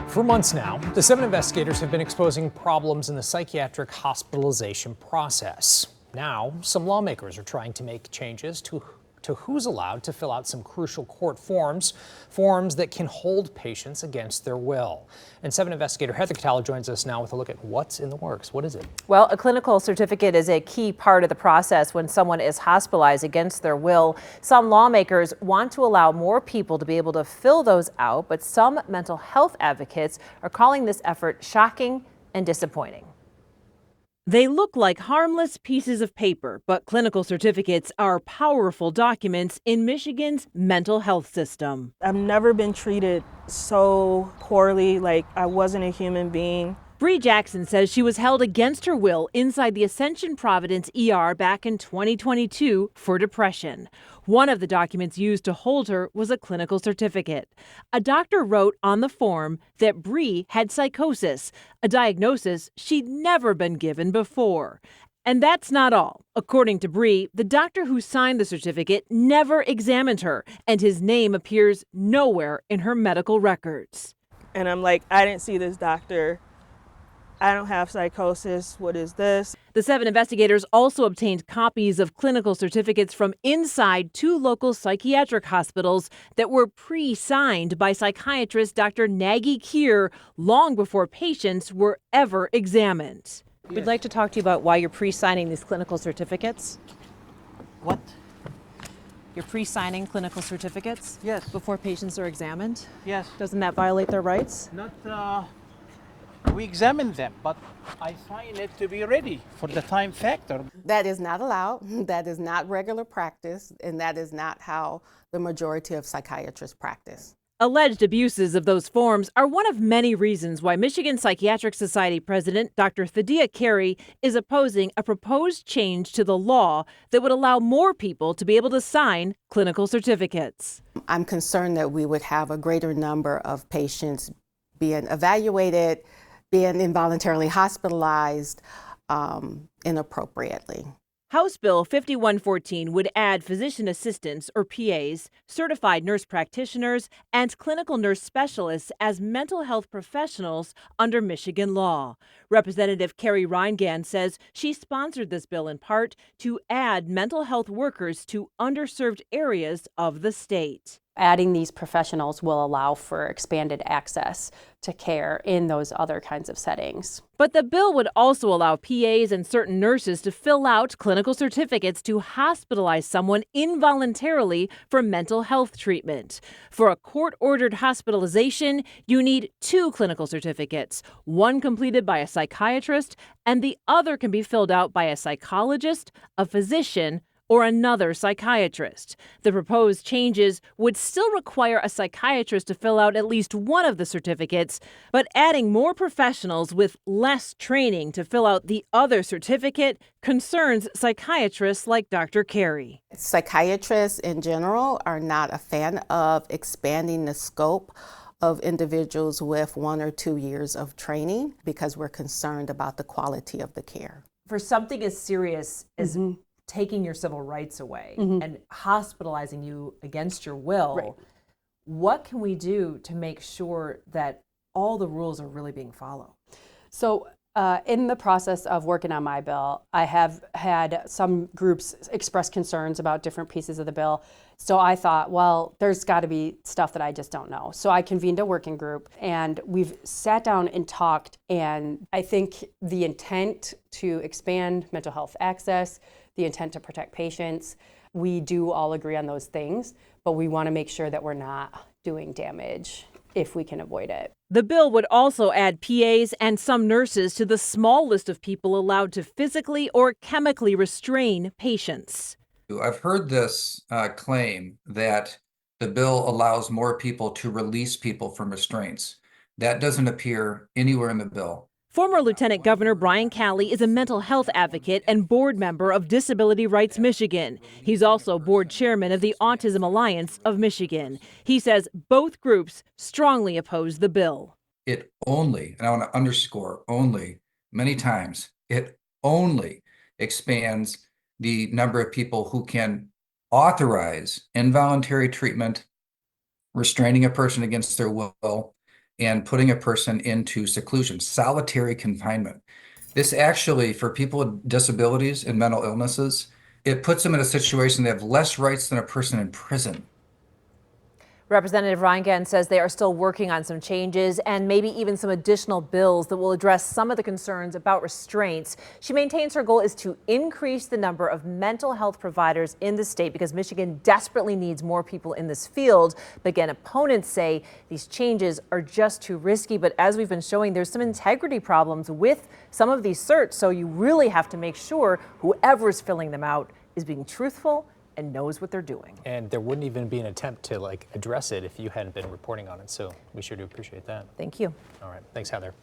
For months now, the 7 investigators have been exposing problems in the psychiatric hospitalization process. Now, some lawmakers are trying to make changes to who's allowed to fill out some crucial court forms that can hold patients against their will. And 7 investigator Heather Catala joins us now with a look at what's in the works. What is it? Well, a clinical certificate is a key part of the process when someone is hospitalized against their will. Some lawmakers want to allow more people to be able to fill those out, but some mental health advocates are calling this effort shocking and disappointing. They look like harmless pieces of paper, but clinical certificates are powerful documents in Michigan's mental health system. I've never been treated so poorly, like I wasn't a human being. Bree Jackson says she was held against her will inside the Ascension Providence ER back in 2022 for depression. One of the documents used to hold her was a clinical certificate. A doctor wrote on the form that Bree had psychosis, a diagnosis she'd never been given before. And that's not all. According to Bree, the doctor who signed the certificate never examined her, and his name appears nowhere in her medical records. And I'm like, I didn't see this doctor. I don't have psychosis. What is this? The 7 investigators also obtained copies of clinical certificates from inside 2 local psychiatric hospitals that were pre-signed by psychiatrist Dr. Nagy Kier long before patients were ever examined. We'd like to talk to you about why you're pre-signing these clinical certificates. What? You're pre-signing clinical certificates? Yes. Before patients are examined? Yes. Doesn't that violate their rights? Not, we examine them, but I find it to be ready for the time factor. That is not allowed. That is not regular practice, and that is not how the majority of psychiatrists practice. Alleged abuses of those forms are one of many reasons why Michigan Psychiatric Society President Dr. Thadia Carey is opposing a proposed change to the law that would allow more people to be able to sign clinical certificates. I'm concerned that we would have a greater number of patients being evaluated, being involuntarily hospitalized inappropriately. House Bill 5114 would add physician assistants, or PAs, certified nurse practitioners, and clinical nurse specialists as mental health professionals under Michigan law. Representative Carrie Reingan says she sponsored this bill in part to add mental health workers to underserved areas of the state. Adding these professionals will allow for expanded access to care in those other kinds of settings. But the bill would also allow PAs and certain nurses to fill out clinical certificates to hospitalize someone involuntarily for mental health treatment. For a court-ordered hospitalization, you need 2 clinical certificates, one completed by a psychiatrist, and the other can be filled out by a psychologist, a physician, or another psychiatrist. The proposed changes would still require a psychiatrist to fill out at least one of the certificates, but adding more professionals with less training to fill out the other certificate concerns psychiatrists like Dr. Carey. Psychiatrists in general are not a fan of expanding the scope of individuals with 1 or 2 years of training because we're concerned about the quality of the care. For something as serious as taking your civil rights away and hospitalizing you against your will, what can we do to make sure that all the rules are really being followed? So in the process of working on my bill, I have had some groups express concerns about different pieces of the bill. So I thought, well, there's got to be stuff that I just don't know. So I convened a working group and we've sat down and talked. And I think the intent to expand mental health access, the intent to protect patients, we do all agree on those things, but we want to make sure that we're not doing damage if we can avoid it. The bill would also add PAs and some nurses to the small list of people allowed to physically or chemically restrain patients. I've heard this claim that the bill allows more people to release people from restraints. That doesn't appear anywhere in the bill. Former Lieutenant Governor Brian Calley is a mental health advocate and board member of Disability Rights Michigan. He's also board chairman of the Autism Alliance of Michigan. He says both groups strongly oppose the bill. It only, and I want to underscore only many times, it only expands the number of people who can authorize involuntary treatment, restraining a person against their will, and putting a person into seclusion, solitary confinement. This actually, for people with disabilities and mental illnesses, it puts them in a situation they have less rights than a person in prison. Representative Reingan says they are still working on some changes and maybe even some additional bills that will address some of the concerns about restraints. She maintains her goal is to increase the number of mental health providers in the state because Michigan desperately needs more people in this field. But again, opponents say these changes are just too risky. But as we've been showing, there's some integrity problems with some of these certs. So you really have to make sure whoever's filling them out is being truthful and knows what they're doing. And there wouldn't even be an attempt to address it if you hadn't been reporting on it. So we sure do appreciate that. Thank you. All right. Thanks, Heather.